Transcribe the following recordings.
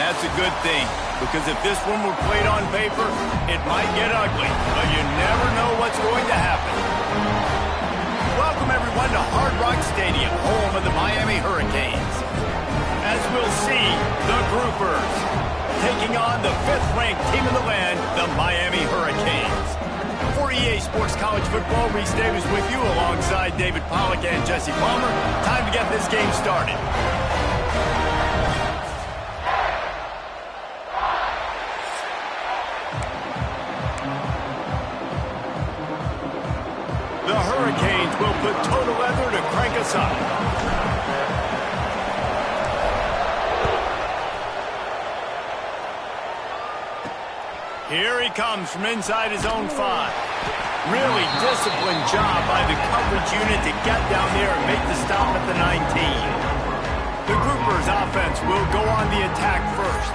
that's a good thing, because if this one were played on paper, it might get ugly, but you never know what's going to happen. Welcome, everyone, to Hard Rock Stadium, home of the Miami Hurricanes. As we'll see, the Groupers taking on the 5th-ranked team in the land, the Miami Hurricanes. For EA Sports College Football, Reese Davis with you alongside David Pollack and Jesse Palmer. Time to get this game started. The Hurricanes will put total leather to crank us up. Here he comes from inside his own 5. Really disciplined job by the coverage unit to get down there and make the stop at the 19. The Groupers offense will go on the attack first.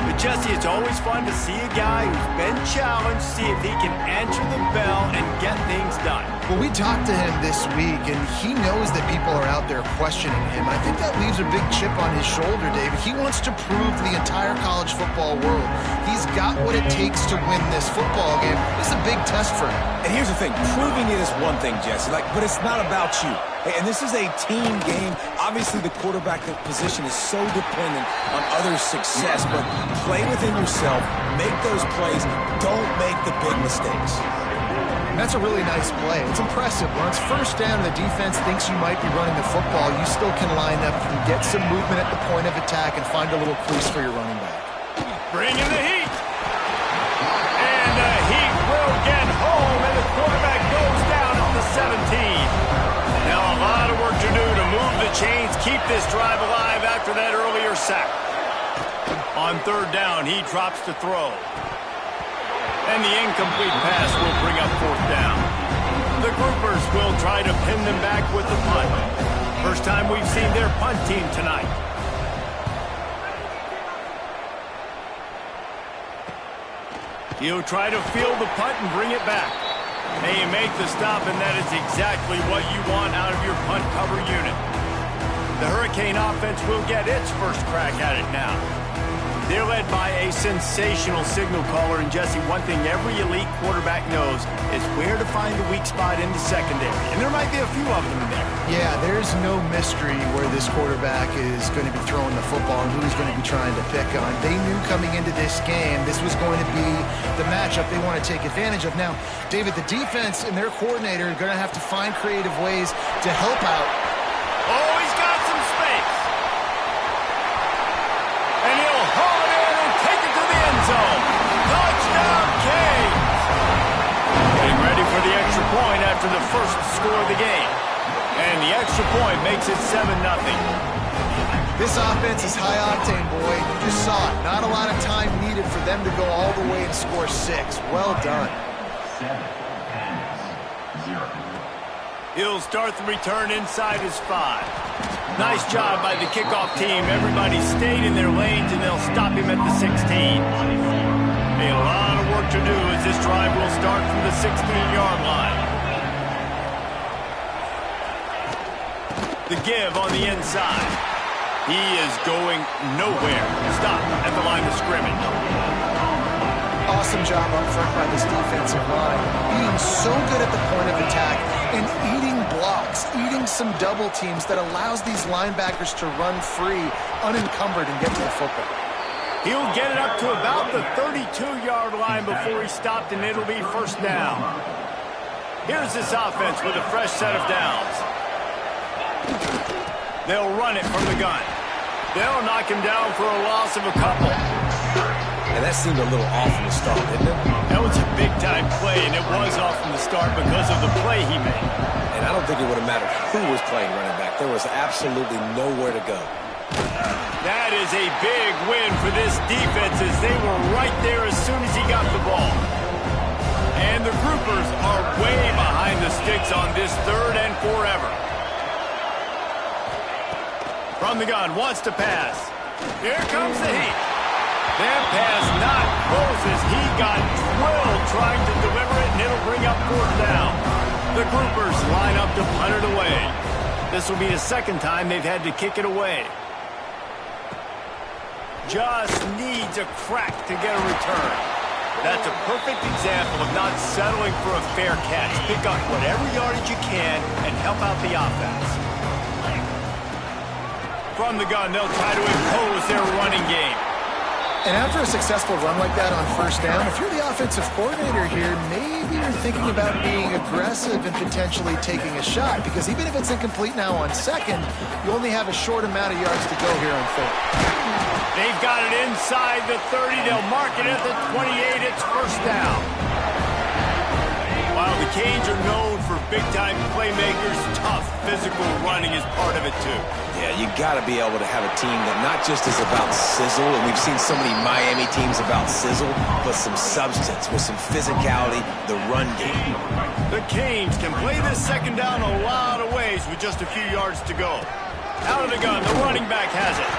But Jesse, it's always fun to see a guy who's been challenged, see if he can answer the bell and get things done. Well, we talked to him this week, and he knows that people are out there questioning him. I think that leaves a big chip on his shoulder, David. He wants to prove to the entire college football world he's got what it takes to win this football game. It's a big test for him. And here's the thing, proving it is one thing, Jesse, but it's not about you. And this is a team game. Obviously, the quarterback position is so dependent on others' success, but play within yourself, make those plays, don't make the big mistakes. That's a really nice play. It's impressive. When it's first down and the defense thinks you might be running the football, you still can line up, you can get some movement at the point of attack and find a little crease for your running back. Bring in the heat. And the heat will get home, and the quarterback goes down at the 17. Now a lot of work to do to move the chains, keep this drive alive after that earlier sack. On 3rd down, he drops to throw. And the incomplete pass will bring up 4th down. The Groupers will try to pin them back with the punt. First time we've seen their punt team tonight. He'll try to field the punt and bring it back. And you make the stop, and that is exactly what you want out of your punt cover unit. The Hurricane offense will get its first crack at it now. They're led by a sensational signal caller, and Jesse, one thing every elite quarterback knows is where to find the weak spot in the secondary, and there might be a few of them in there. Yeah, there's no mystery where this quarterback is going to be throwing the football and who he's going to be trying to pick on. They knew coming into this game this was going to be the matchup they want to take advantage of. Now, David, the defense and their coordinator are going to have to find creative ways to help out. Oh, he's got some space. And he'll haul it in and take it to the end zone. Touchdown, Canes! Getting ready for the extra point after the first score of the game. And the extra point makes it 7-0. This offense is high octane, boy. You just saw it. Not a lot of time needed for them to go all the way and score 6. Well done. 7 and 0. He'll start the return inside his 5. Nice job by the kickoff team. Everybody stayed in their lanes, and they'll stop him at the 16. A lot of work to do as this drive will start from the 16-yard line. The give on the inside. He is going nowhere. Stop at the line of scrimmage. Awesome job up front by this defensive line. Being so good at the point of attack and eating blocks, eating some double teams that allows these linebackers to run free, unencumbered, and get to the football. He'll get it up to about the 32-yard line before he stopped, and it'll be first down. Here's this offense with a fresh set of downs. They'll run it from the gun. They'll knock him down for a loss of a couple. And that seemed a little off from the start, didn't it? That was a big-time play, and it was off from the start because of the play he made. And I don't think it would have mattered who was playing running back. There was absolutely nowhere to go. That is a big win for this defense as they were right there as soon as he got the ball. And the Groupers are way behind the sticks on this 3rd and forever. From the gun, wants to pass. Here comes the heat. That pass not close as he got drilled trying to deliver it, and it'll bring up 4th down. The Groupers line up to punt it away. This will be the 2nd time they've had to kick it away. just needs a crack to get a return. That's a perfect example of not settling for a fair catch. Pick up whatever yardage you can and help out the offense. From the gun, they'll try to impose their running game. And after a successful run like that on first down, if you're the offensive coordinator here, maybe you're thinking about being aggressive and potentially taking a shot, because even if it's incomplete now on second, you only have a short amount of yards to go here on third. They've got it inside the 30. They'll mark it at the 28. It's first down. While the Canes are known for big-time playmakers, tough physical running is part of it too. Yeah, you got to be able to have a team that not just is about sizzle, and we've seen so many Miami teams about sizzle, but some substance with some physicality, the run game. The Canes can play this second down a lot of ways with just a few yards to go. Out of the gun, the running back has it.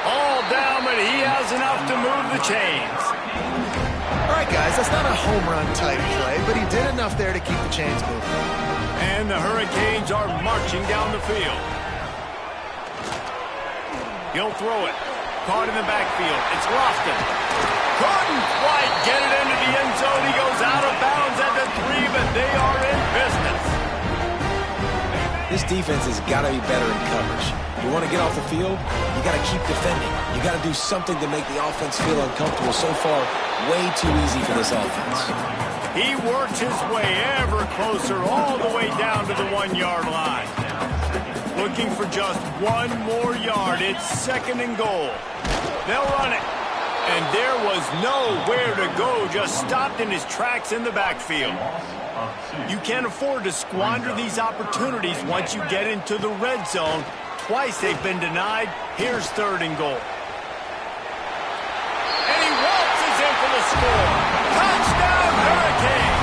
All down, but he has enough to move the chains. All right, guys, that's not a home run type play, but he did enough there to keep the chains moving. And the Hurricanes are marching down the field. He'll throw it. Caught in the backfield. It's Lofton. Couldn't quite get it into the end zone. He goes out of bounds at the 3, but they are in business. This defense has got to be better in coverage. You want to get off the field, you got to keep defending. You got to do something to make the offense feel uncomfortable. So far, way too easy for this offense. He works his way ever closer all the way down to the 1-yard line. Looking for just one more yard. It's second and goal. They'll run it. And there was nowhere to go. Just stopped in his tracks in the backfield. You can't afford to squander these opportunities once you get into the red zone. Twice they've been denied. Here's third and goal. And he waltzes in for the score. Touchdown, Hurricane!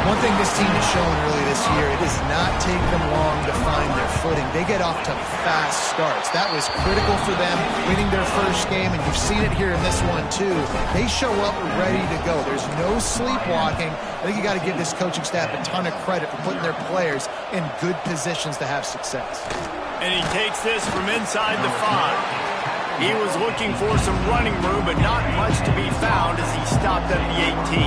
One thing this team has shown early this year, it does not take them long to find their footing. They get off to fast starts. That was critical for them, winning their first game, and you've seen it here in this one too. They show up ready to go. There's no sleepwalking. I think you got to give this coaching staff a ton of credit for putting their players in good positions to have success. And he takes this from inside the 5. He was looking for some running room, but not much to be found as he stopped at the 18.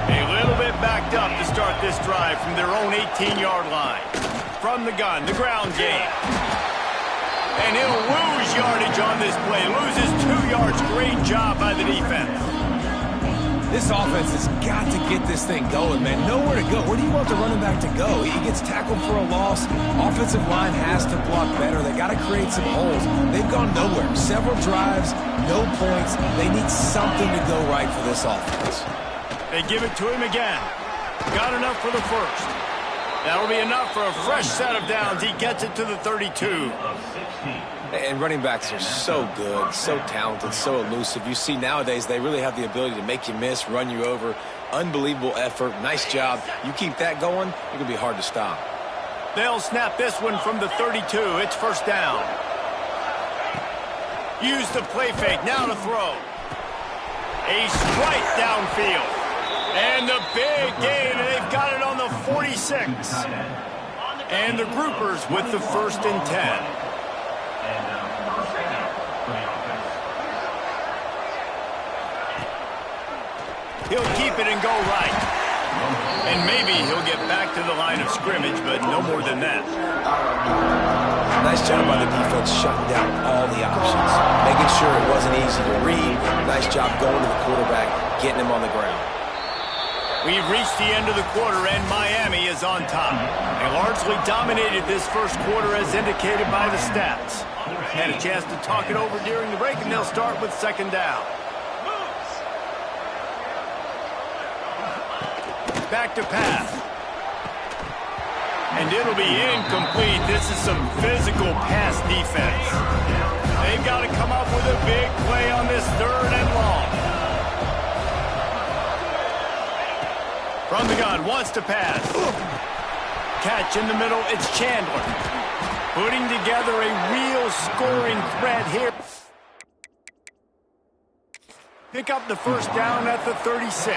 A little bit backed up to start this drive from their own 18-yard line. From the gun, the ground game. And he'll lose yardage on this play. Loses 2 yards. Great job by the defense. This offense has got to get this thing going, man. Nowhere to go. Where do you want the running back to go? He gets tackled for a loss. Offensive line has to block better. They got to create some holes. They've gone nowhere. Several drives, no points. They need something to go right for this offense. They give it to him again. Got enough for the first. That'll be enough for a fresh set of downs. He gets it to the 32. And running backs are so good, so talented, so elusive. You see nowadays they really have the ability to make you miss, run you over. Unbelievable effort. Nice job. You keep that going, it's going to be hard to stop. They'll snap this one from the 32. It's first down. Use the play fake. Now to throw. A strike downfield. And the big gain, and they've got it on the 46. And the Groupers with the 1st and 10. He'll keep it and go right. And maybe he'll get back to the line of scrimmage, but no more than that. Nice job by the defense shutting down all the options. Making sure it wasn't easy to read. Nice job going to the quarterback, getting him on the ground. We've reached the end of the quarter, and Miami is on top. They largely dominated this first quarter as indicated by the stats. Had a chance to talk it over during the break, and they'll start with second down. Back to pass. And it'll be incomplete. This is some physical pass defense. They've got to come up with a big play on this third and long. From the gun, wants to pass. Catch in the middle, it's Chandler. Putting together a real scoring threat here. Pick up the first down at the 36.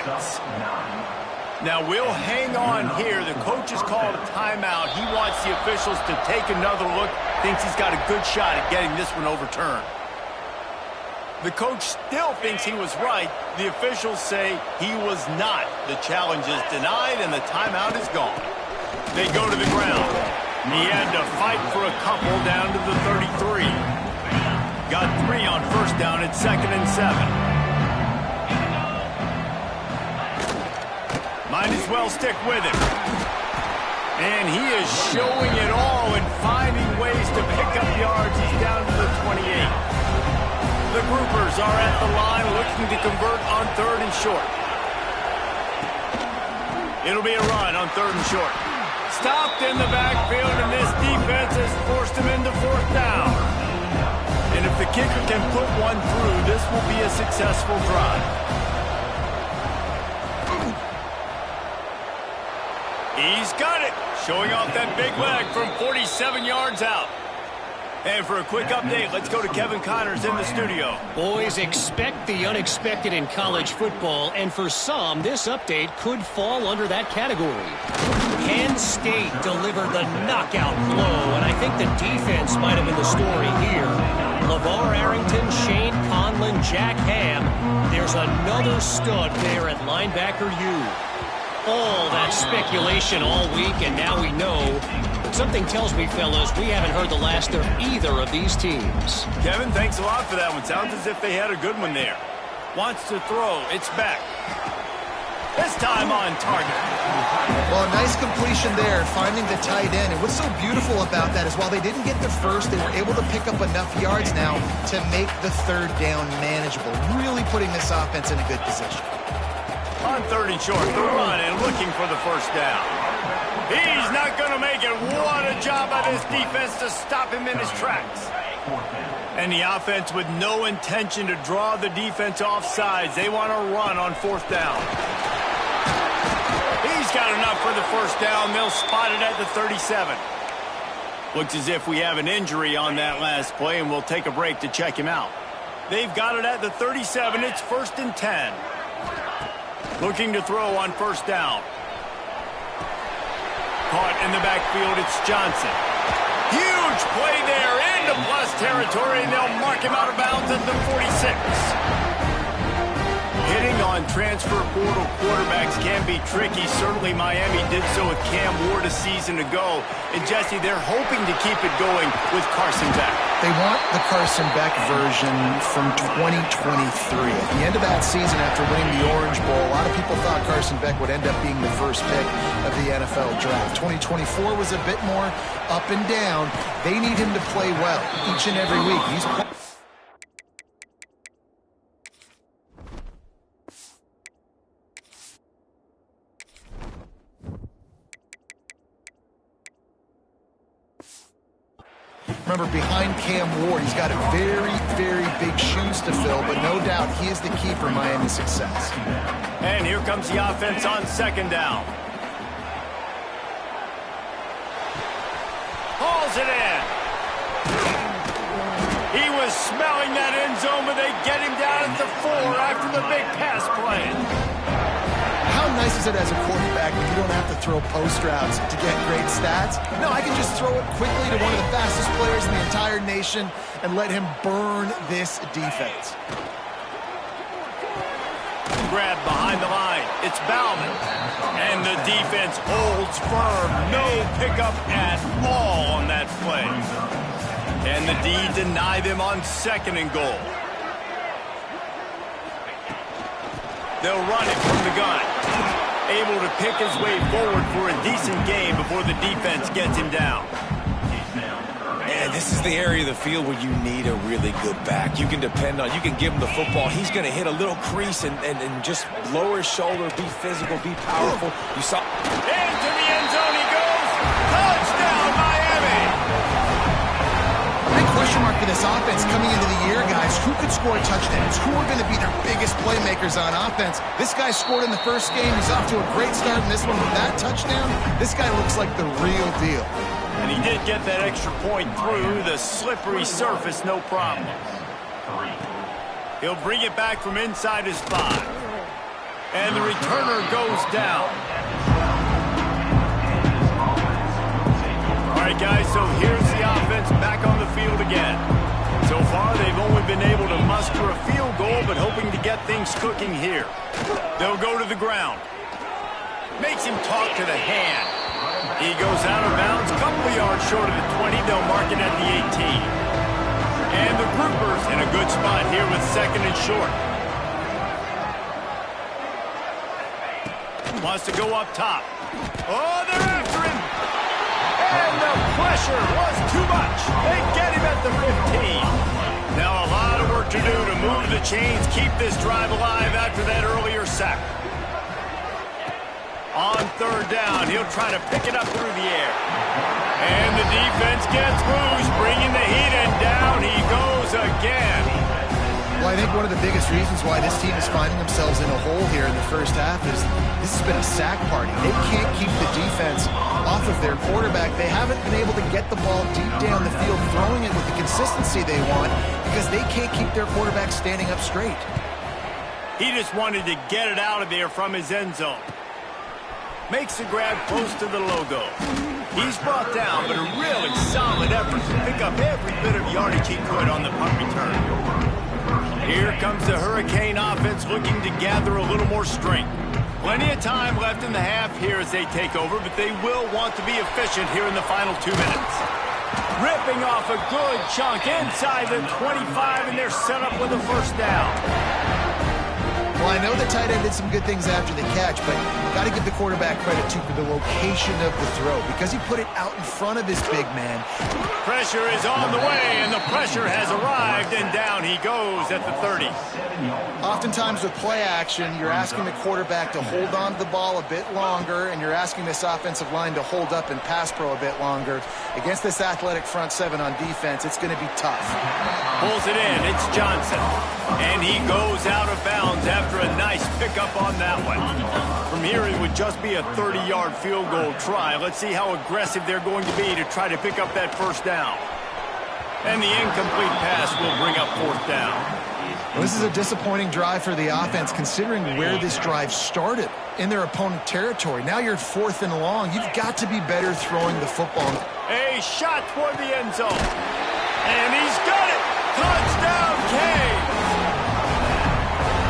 Now, we'll hang on here. The coach has called a timeout. He wants the officials to take another look. Thinks he's got a good shot at getting this one overturned. The coach still thinks he was right. The officials say he was not. The challenge is denied, and the timeout is gone. They go to the ground. He had to fight for a couple down to the 33. Got 3 on first down at 2nd and 7. Might as well stick with him. And he is showing it all and finding ways to pick up yards. He's down to the 28. The Groupers are at the line looking to convert on 3rd and short. It'll be a run on 3rd and short. Stopped in the backfield, and this defense has forced him into 4th down. And if the kicker can put one through, this will be a successful drive. He's got it, showing off that big leg from 47 yards out. And for a quick update, let's go to Kevin Connors in the studio. Boys, expect the unexpected in college football, and for some, this update could fall under that category. Penn State delivered the knockout blow, and I think the defense might have been the story here. LeVar Arrington, Shane Conlon, Jack Ham. There's another stud there at linebacker U. All that speculation all week, and now we know. But something tells me, fellas, we haven't heard the last of either of these teams. Kevin, thanks a lot for that one. Sounds as if they had a good one there. Wants to throw. It's back. This time on target. Well, a nice completion there, finding the tight end. And what's so beautiful about that is while they didn't get the first, they were able to pick up enough yards now to make the 3rd down manageable, really putting this offense in a good position. On 3rd and short, the run and looking for the 1st down. He's not going to make it. What a job by this defense to stop him in his tracks. And the offense with no intention to draw the defense off sides. They want to run on 4th down. He's got enough for the 1st down. They'll spot it at the 37. Looks as if we have an injury on that last play, and we'll take a break to check him out. They've got it at the 37. It's 1st and 10. Looking to throw on 1st down. Caught in the backfield, it's Johnson. Huge play there into plus territory, and they'll mark him out of bounds at the 46. Hitting on transfer portal quarterbacks can be tricky. Certainly Miami did so with Cam Ward a season ago. And Jesse, they're hoping to keep it going with Carson Beck. They want the Carson Beck version from 2023. At the end of that season, after winning the Orange Bowl, a lot of people thought Carson Beck would end up being the first pick of the NFL draft. 2024 was a bit more up and down. They need him to play well each and every week. He's Remember, behind Cam Ward, he's got a very, very big shoes to fill, but no doubt he is the key for Miami's success. And here comes the offense on 2nd down. Hauls it in. He was smelling that end zone, but they get him down at the 4 after the big pass play. How nice is it as a quarterback when you don't have to throw post routes to get great stats? No, I can just throw it quickly to one of the fastest players in the entire nation and let him burn this defense. Grab behind the line. It's Bauman. And the defense holds firm. No pickup at all on that play. And the D deny them on 2nd and goal. They'll run it from the gun. Able to pick his way forward for a decent game before the defense gets him down. And this is the area of the field where you need a really good back. You can depend on, you can give him the football. He's going to hit a little crease and just lower his shoulder, be physical, be powerful. You saw. Into the end zone he goes. Touchdown, Miami. Big question mark for this offense coming into the year, guys. Who could score touchdowns? Who are going to be their biggest playmakers on offense? This guy scored in the first game. He's off to a great start in this one with that touchdown. This guy looks like the real deal. And he did get that extra point through the slippery surface, no problem. He'll bring it back from inside his 5. And the returner goes down. right, guys, so here's the offense back on the field again. So far, they've only been able to muster a field goal, but hoping to get things cooking here. They'll go to the ground. Makes him talk to the hand. He goes out of bounds, a couple of yards short of the 20. They'll mark it at the 18. And the Groupers in a good spot here with second and short. Wants to go up top. Oh, they're after him. And the pressure was too much. They get him at the 15. Now a lot of work to do to move the chains, keep this drive alive after that earlier sack. On third down, he'll try to pick it up through the air. And the defense gets loose, bringing the heat, and down he goes again. Well, I think one of the biggest reasons why this team is finding themselves in a hole here in the first half is this has been a sack party. They can't keep the defense off of their quarterback. They haven't been able to get the ball deep down the field, throwing it with the consistency they want because they can't keep their quarterback standing up straight. He just wanted to get it out of there from his end zone. Makes the grab close to the logo. He's brought down, but a really solid effort to pick up every bit of yardage he could on the punt return. Here comes the Hurricane offense looking to gather a little more strength. Plenty of time left in the half here as they take over, but they will want to be efficient here in the final 2 minutes. Ripping off a good chunk inside the 25, and they're set up with a first down. Well, I know the tight end did some good things after the catch, but got to give the quarterback credit, too, for the location of the throw because he put it out in front of his big man. Pressure is on the way, and the pressure has arrived, and down he goes at the 30. Oftentimes with play action, you're asking the quarterback to hold on to the ball a bit longer, and you're asking this offensive line to hold up and pass pro a bit longer. Against this athletic front seven on defense, it's going to be tough. Pulls it in. It's Johnson. And he goes out of bounds after a nice pickup on that one. From here, it would just be a 30-yard field goal try. Let's see how aggressive they're going to be to try to pick up that first down. And the incomplete pass will bring up fourth down. Well, this is a disappointing drive for the offense, considering where this drive started in their opponent territory. Now you're 4th and long. You've got to be better throwing the football. A shot toward the end zone. And he's got it. Touchdown, Canes.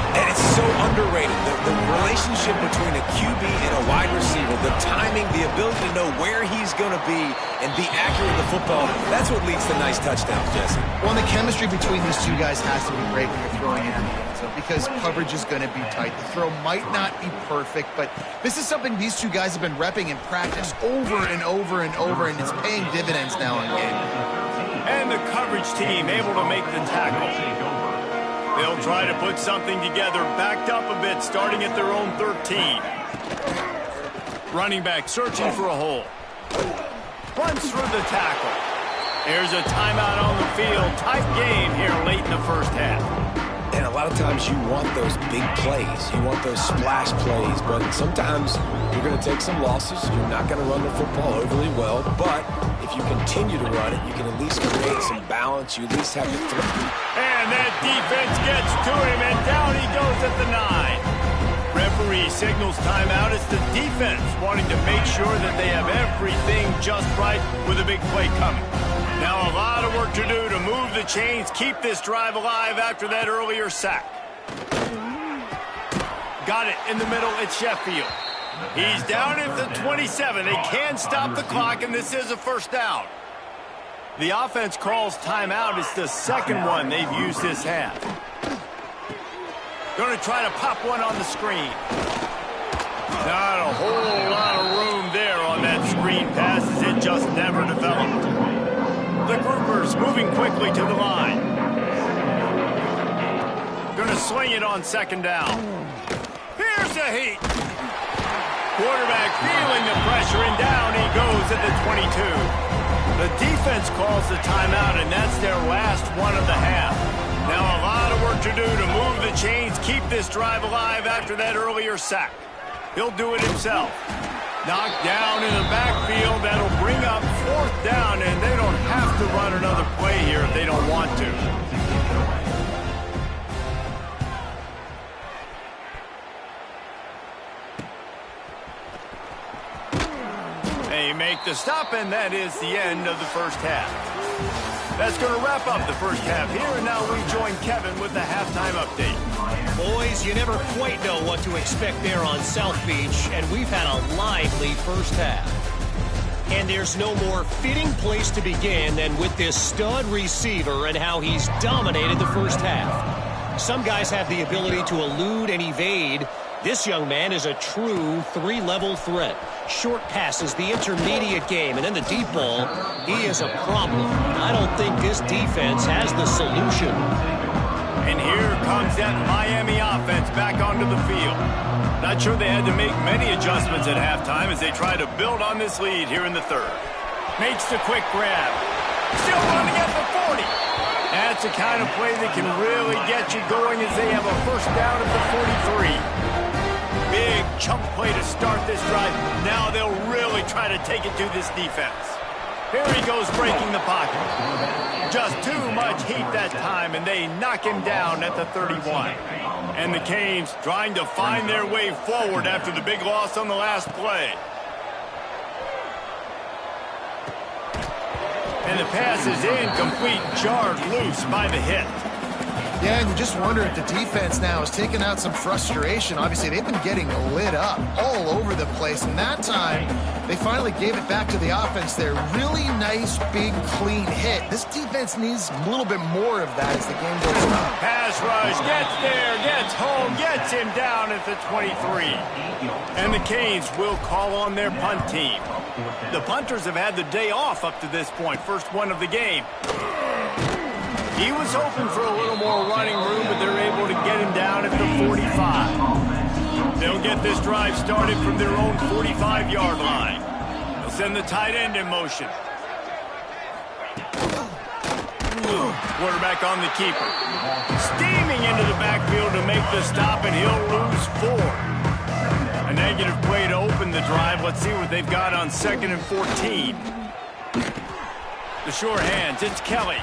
And it's so underrated. The relationship between a QB and a wide receiver, the timing, the ability to know where he's going to be and be accurate with the football, that's what leads to nice touchdowns, Jesse. Well, the chemistry between these two guys has to be great when you're throwing it in the end zone because coverage is going to be tight. The throw might not be perfect, but this is something these two guys have been repping in practice over and over and over, and it's paying dividends now in game. And the coverage team able to make the tackle. They'll try to put something together, backed up a bit, starting at their own 13. Running back searching for a hole. Runs through the tackle. There's a timeout on the field. Tight game here late in the first half. And a lot of times you want those big plays. You want those splash plays. But sometimes you're going to take some losses. You're not going to run the football overly well. But if you continue to run it, you can at least create some balance. You at least have to throw. And that defense gets to him, and down he goes at the 9. Referee signals timeout. It's the defense wanting to make sure that they have everything just right with a big play coming. Now a lot of work to do to move the chains, keep this drive alive after that earlier sack. Got it in the middle. It's Sheffield. He's down at the 27. They can stop the clock, and this is a first down. The offense calls timeout. It's the second one they've used this half. Going to try to pop one on the screen. Not a whole lot of room there on that screen pass as it just never developed. The Groupers moving quickly to the line. Going to swing it on second down. Here's the heat. Quarterback feeling the pressure, and down he goes at the 22. The defense calls the timeout, and that's their last one of the half. Now a lot of work to do to move the chains, keep this drive alive after that earlier sack. He'll do it himself. Knocked down in the backfield. That'll bring up fourth down, and they don't have to run another play here if they don't want to. A make the stop, and that is the end of the first half. That's going to wrap up the first half here, and now we join Kevin with the halftime update. Boys, you never quite know what to expect there on South Beach, and we've had a lively first half. And there's no more fitting place to begin than with this stud receiver and how he's dominated the first half. Some guys have the ability to elude and evade. This young man is a true three-level threat. Short passes, the intermediate game, and then the deep ball. He is a problem. I don't think this defense has the solution. And here comes that Miami offense back onto the field. Not sure they had to make many adjustments at halftime as they try to build on this lead here in the third. Makes the quick grab. Still running at the 40. That's the kind of play that can really get you going as they have a first down at the 43. Big chunk play to start this drive. Now they'll really try to take it to this defense. Here he goes breaking the pocket. Just too much heat that time, and they knock him down at the 31. And the Canes trying to find their way forward after the big loss on the last play. And the pass is incomplete, jarred loose by the hit. Yeah, and you just wonder if the defense now is taking out some frustration. Obviously, they've been getting lit up all over the place, and that time they finally gave it back to the offense there. Really nice, big, clean hit. This defense needs a little bit more of that as the game goes on. Pass rush, gets there, gets home, gets him down at the 23. And the Canes will call on their punt team. The punters have had the day off up to this point, first one of the game. He was hoping for a little more running room, but they're able to get him down at the 45. They'll get this drive started from their own 45-yard line. They'll send the tight end in motion. Quarterback on the keeper. Steaming into the backfield to make the stop, and he'll lose 4. A negative play to open the drive. Let's see what they've got on 2nd and 14. The sure hands, it's Kelly.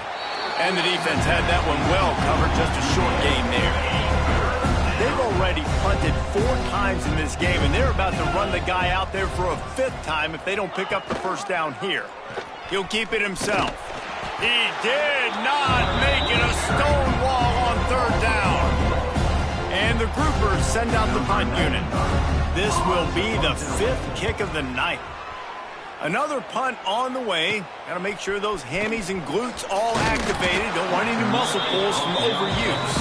And the defense had that one well covered, just a short gain there. They've already punted 4 times in this game, and they're about to run the guy out there for a 5th time if they don't pick up the first down here. He'll keep it himself. He did not make it a stone wall on 3rd down. And the groupers send out the punt unit. This will be the 5th kick of the night. Another punt on the way. Got to make sure those hammies and glutes all activated. Don't want any muscle pulls from overuse.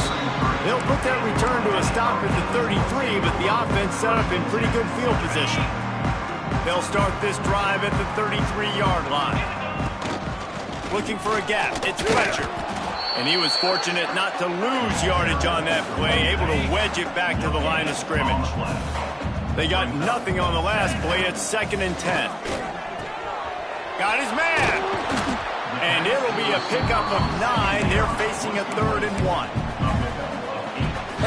They'll put that return to a stop at the 33, but the offense set up in pretty good field position. They'll start this drive at the 33-yard line. Looking for a gap. It's Fletcher. And he was fortunate not to lose yardage on that play, able to wedge it back to the line of scrimmage. They got nothing on the last play. It's 2nd and 10. Got his man. And it'll be a pickup of 9. They're facing a 3rd and 1.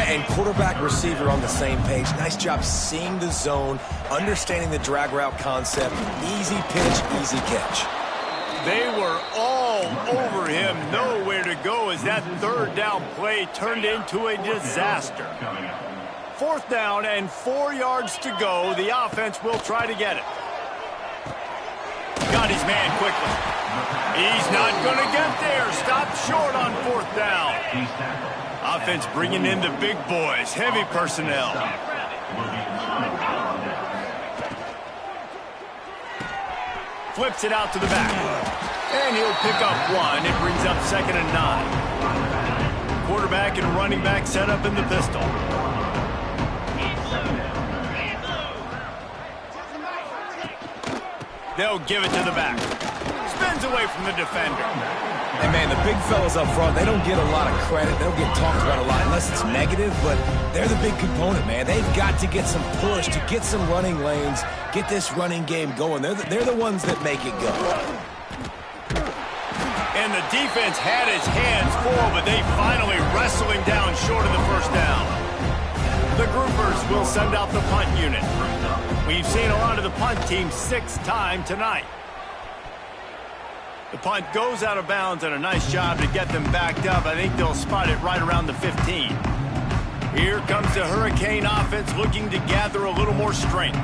And quarterback receiver on the same page. Nice job seeing the zone, understanding the drag route concept. Easy pitch, easy catch. They were all over him. Nowhere to go as that 3rd down play turned into a disaster. 4th down and 4 yards to go. The offense will try to get it. Got his man quickly. He's not going to get there. Stopped short on 4th down. Offense bringing in the big boys. Heavy personnel. Flips it out to the back. And he'll pick up 1. It brings up 2nd and 9. Quarterback and running back set up in the pistol. They'll give it to the back. Spins away from the defender. And, man, the big fellas up front, they don't get a lot of credit. They don't get talked about a lot unless it's negative, but they're the big component, man. They've got to get some push, to get some running lanes, get this running game going. They're the ones that make it go. And the defense had his hands full, but they finally wrestle him down short of the first down. The groupers will send out the punt unit. We've seen a lot of the punt team 6 times tonight. The punt goes out of bounds, and a nice job to get them backed up. I think they'll spot it right around the 15. Here comes the Hurricane offense looking to gather a little more strength.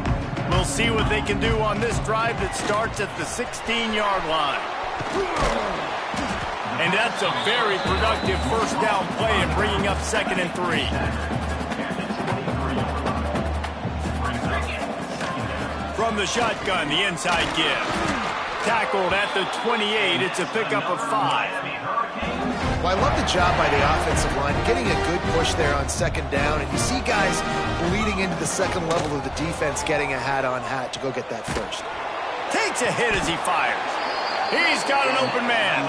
We'll see what they can do on this drive that starts at the 16-yard line. And that's a very productive first down play and bringing up 2nd and 3. From the shotgun, the inside give. Tackled at the 28. It's a pickup of 5. Well, I love the job by the offensive line, getting a good push there on 2nd down, and you see guys bleeding into the second level of the defense getting a hat-on-hat to go get that first. Takes a hit as he fires. He's got an open man.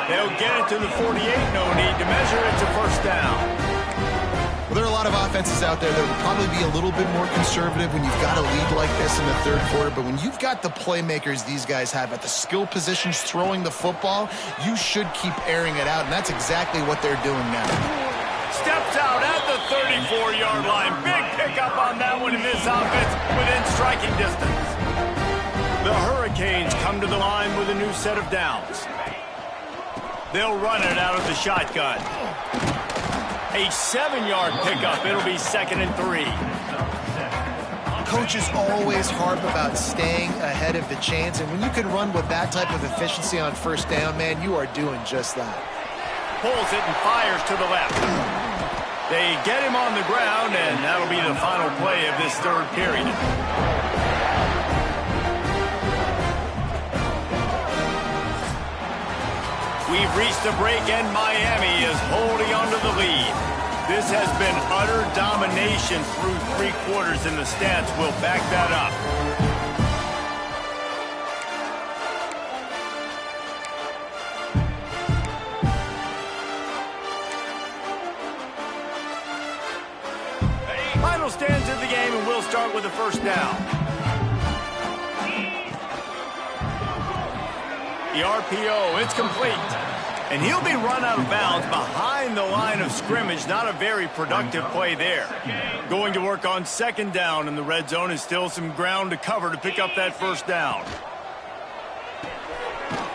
They'll get it to the 48. No need to measure. It's a first down. Well, there are a lot of offenses out there that would probably be a little bit more conservative when you've got a lead like this in the third quarter. But when you've got the playmakers these guys have at the skill positions throwing the football, you should keep airing it out. And that's exactly what they're doing now. Steps out at the 34-yard line. Big pickup on that one in this offense within striking distance. The Hurricanes come to the line with a new set of downs. They'll run it out of the shotgun. A 7-yard pickup. It'll be 2nd and 3. Coaches always harp about staying ahead of the chains, and when you can run with that type of efficiency on first down, man, you are doing just that. Pulls it and fires to the left. They get him on the ground, and that'll be the final play of this third period. We've reached the break, and Miami is holding on to the lead. This has been utter domination through 3 quarters, and the stats will back that up. Final stands of the game, and we'll start with the first down. The RPO, it's complete. And he'll be run out of bounds behind the line of scrimmage. Not a very productive play there. Going to work on 2nd down in the red zone is still some ground to cover to pick up that first down.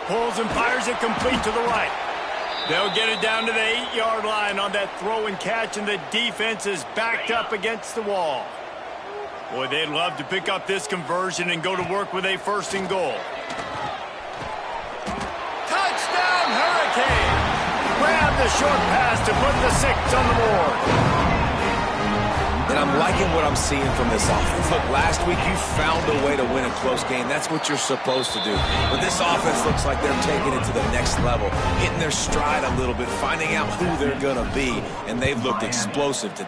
Pulls and fires it complete to the right. They'll get it down to the 8-yard line on that throw and catch, and the defense is backed up against the wall. Boy, they'd love to pick up this conversion and go to work with a 1st and goal. Hurricane grab the short pass to put the 6 on the board. And I'm liking what I'm seeing from this offense. Look, last week you found a way to win a close game. That's what you're supposed to do. But this offense looks like they're taking it to the next level, hitting their stride a little bit, finding out who they're going to be, and they've looked explosive to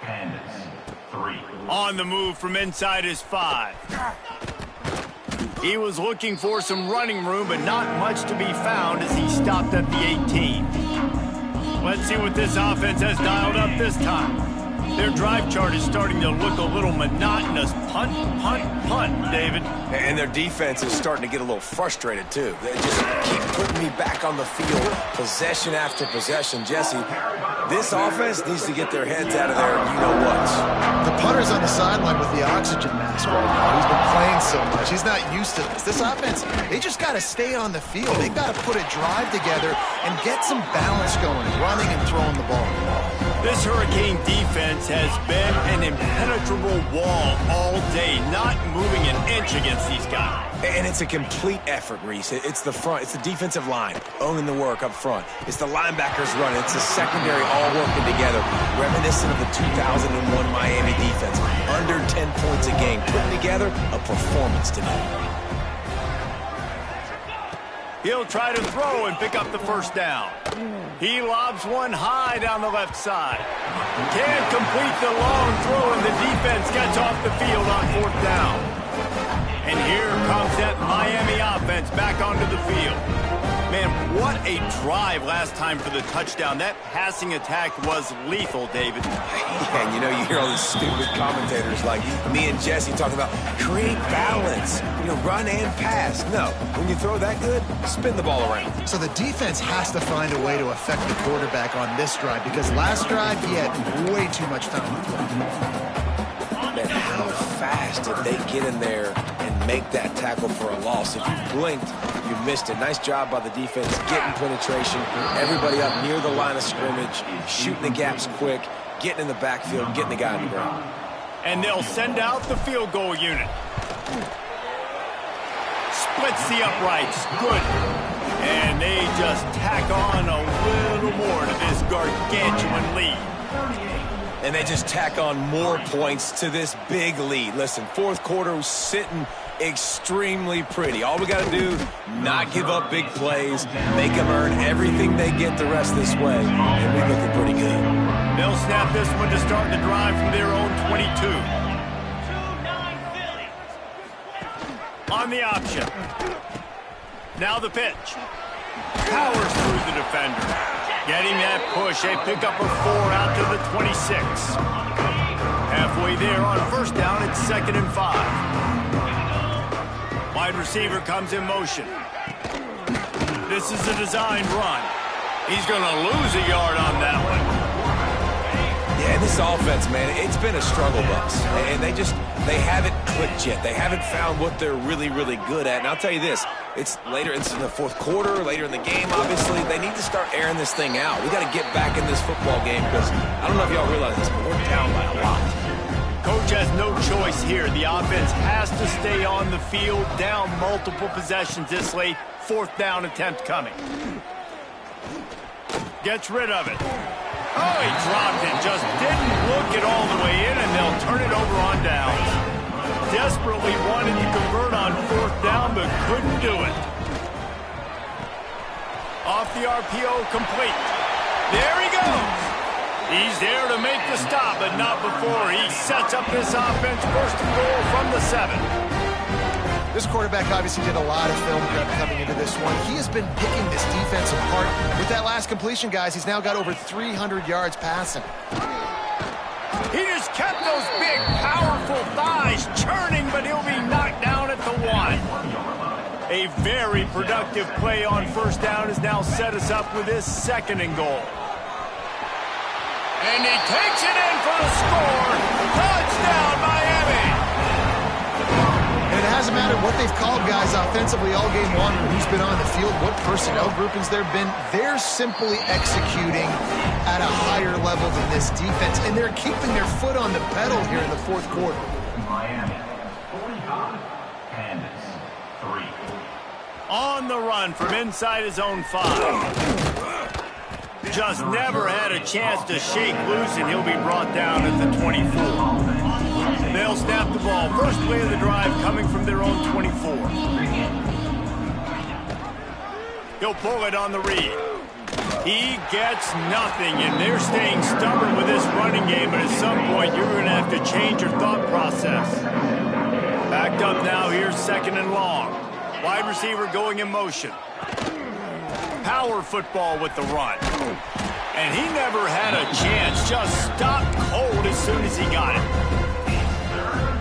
Pandas, 3. On the move from inside his 5. He was looking for some running room, but not much to be found as he stopped at the 18. Let's see what this offense has dialed up this time. Their drive chart is starting to look a little monotonous. Punt, punt, punt, David. And their defense is starting to get a little frustrated, too. They just keep putting me back on the field, possession after possession. Jesse, this offense needs to get their heads out of there, you-know-what. The punter's on the sideline with the oxygen mask right now. He's been playing so much. He's not used to this. This offense, they just got to stay on the field. They got to put a drive together and get some balance going, running and throwing the ball. This Hurricane defense has been an impenetrable wall all day, not moving an inch against these guys. And it's a complete effort, Reese. It's the front. It's the defensive line owning the work up front. It's the linebackers running. It's the secondary all working together, reminiscent of the 2001 Miami defense. Under 10 points a game, putting together a performance tonight. He'll try to throw and pick up the first down. He lobs one high down the left side. Can't complete the long throw, and the defense gets off the field on 4th down. And here comes that Miami offense back onto the field. Man, what a drive last time for the touchdown. That passing attack was lethal, David. Yeah, and you know, you hear all these stupid commentators like me and Jesse talking about create balance, run and pass. No, when you throw that good, spin the ball around. So the defense has to find a way to affect the quarterback on this drive because last drive he had way too much time to play. Man, how fast did they get in there and make that tackle for a loss? If you blinked, you missed it. Nice job by the defense, getting penetration, everybody up near the line of scrimmage, shooting the gaps quick, getting in the backfield, getting the guy on the ground. And they'll send out the field goal unit. Splits the uprights. Good. And they just tack on a little more to this gargantuan lead. And they just tack on more points to this big lead. Listen, 4th quarter was sitting extremely pretty. All we got to do, not give up big plays, make them earn everything they get the rest of this way, and we're looking pretty good. They'll snap this one to start the drive from their own 22. On the option. Now the pitch. Powers through the defender. Getting that push, a pickup of 4 out to the 26. Halfway there on 1st down, it's 2nd and 5. Wide receiver comes in motion. This is a designed run. He's going to lose a yard on that one. Yeah, this offense, man, it's been a struggle bus. And they haven't clicked yet. They haven't found what they're really, really good at. And I'll tell you this, it's in the 4th quarter, later in the game, obviously. They need to start airing this thing out. We got to get back in this football game because I don't know if y'all realize this, but we're down by a lot. Coach has no choice here. The offense has to stay on the field, down multiple possessions this late. 4th down attempt coming. Gets rid of it. Oh, he dropped it. Just didn't look it all the way in, and they'll turn it over on downs. Desperately wanted to convert on 4th down, but couldn't do it. Off the RPO, complete. There he goes. He's there to make the stop, but not before he sets up this offense. 1st and goal from the 7. This quarterback obviously did a lot of film prep coming into this one. He has been picking this defense apart. With that last completion, guys, he's now got over 300 yards passing. He just kept those big, powerful thighs churning, but he'll be knocked down at the 1. A very productive play on 1st down has now set us up with this 2nd and goal. And he takes it in for the score. Touchdown, Miami! And it hasn't mattered what they've called guys offensively all game long, or who's been on the field, what personnel groupings there have been. They're simply executing at a higher level than this defense, and they're keeping their foot on the pedal here in the 4th quarter. Miami, 45. Pandas, 3. On the run from inside his own 5. Just never had a chance to shake loose, and he'll be brought down at the 24. They'll snap the ball. First play of the drive coming from their own 24. He'll pull it on the read. He gets nothing, and they're staying stubborn with this running game, but at some point you're going to have to change your thought process. Backed up now, here's 2nd and long. Wide receiver going in motion. Power football with the run. And he never had a chance, just stopped cold as soon as he got it.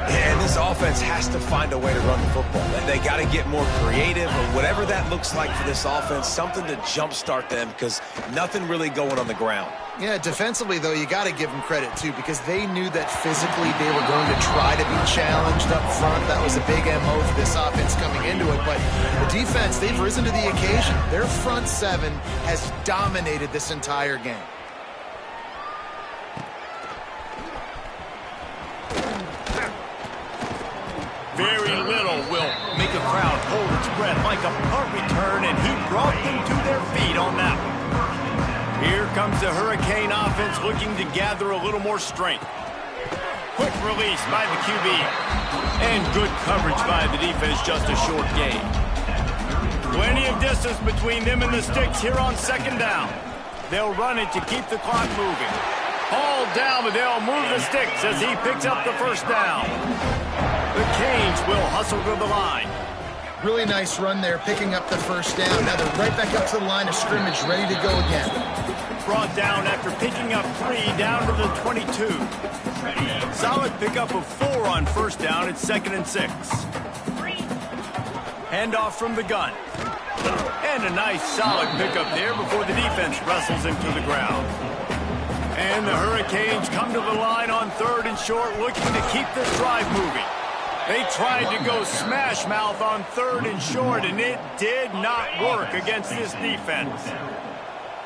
And this offense has to find a way to run the football. They got to get more creative, or whatever that looks like for this offense, something to jumpstart them, because nothing really going on the ground. Yeah, defensively, though, you got to give them credit, too, because they knew that physically they were going to try to be challenged up front. That was a big MO for this offense coming into it. But the defense, they've risen to the occasion. Their front 7 has dominated this entire game. Very little will make a crowd hold its breath like a punt return, and he brought them to their feet on that one. Here comes the Hurricane offense looking to gather a little more strength. Quick release by the QB. And good coverage by the defense, just a short gain. Plenty of distance between them and the sticks here on 2nd down. They'll run it to keep the clock moving. Hauled down, but they'll move the sticks as he picks up the 1st down. The Canes will hustle to the line. Really nice run there, picking up the 1st down. Now they're right back up to the line of scrimmage, ready to go again. Brought down after picking up 3 down to the 22. Solid pickup of 4 on 1st down. It's 2nd and 6. Handoff from the gun. And a nice solid pickup there before the defense wrestles him to the ground. And the Hurricanes come to the line on 3rd and short, looking to keep this drive moving. They tried to go smash mouth on 3rd and short, and it did not work against this defense.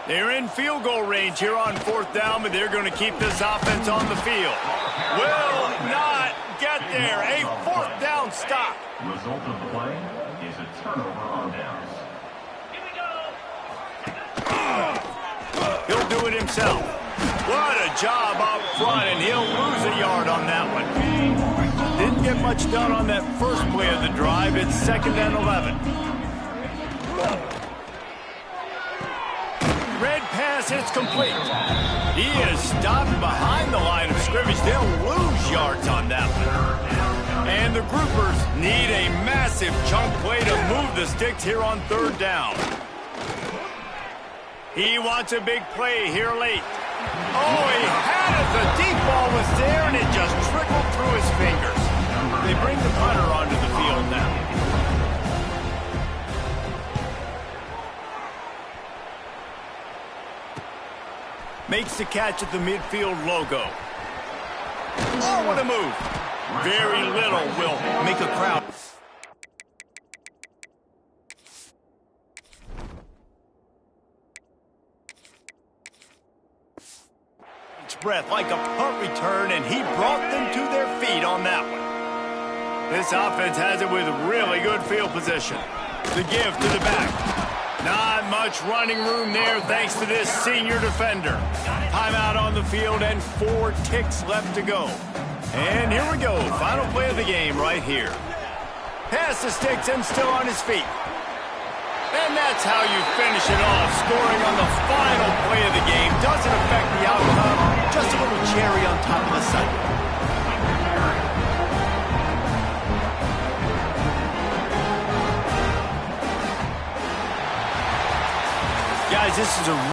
They're in field goal range here on 4th down, but they're going to keep this offense on the field. Will not get there. A 4th down stop. Result of the play is a turnover on downs. He'll do it himself. What a job up front, and he'll lose a yard on that one. Didn't get much done on that first play of the drive. It's 2nd and 11. Red pass, it's complete. He is stopped behind the line of scrimmage. They'll lose yards on that one. And the Groupers need a massive chunk play to move the sticks here on 3rd down. He wants a big play here late. Oh, he had it. The deep ball was there, and it just trickled through his fingers. They bring the punter onto the field now. Makes the catch at the midfield logo. Oh, what a move. Very little will make a crowd. Breath like a punt return, and he brought them to their feet on that one. This offense has it with really good field position. The give to the back. Not much running room there thanks to this senior defender. Timeout on the field and 4 ticks left to go. And here we go. Final play of the game right here. Pass the sticks and still on his feet. And that's how you finish it off. Scoring on the final play of the game doesn't affect the outcome. Just a little cherry on top of the sundae. Guys, this is a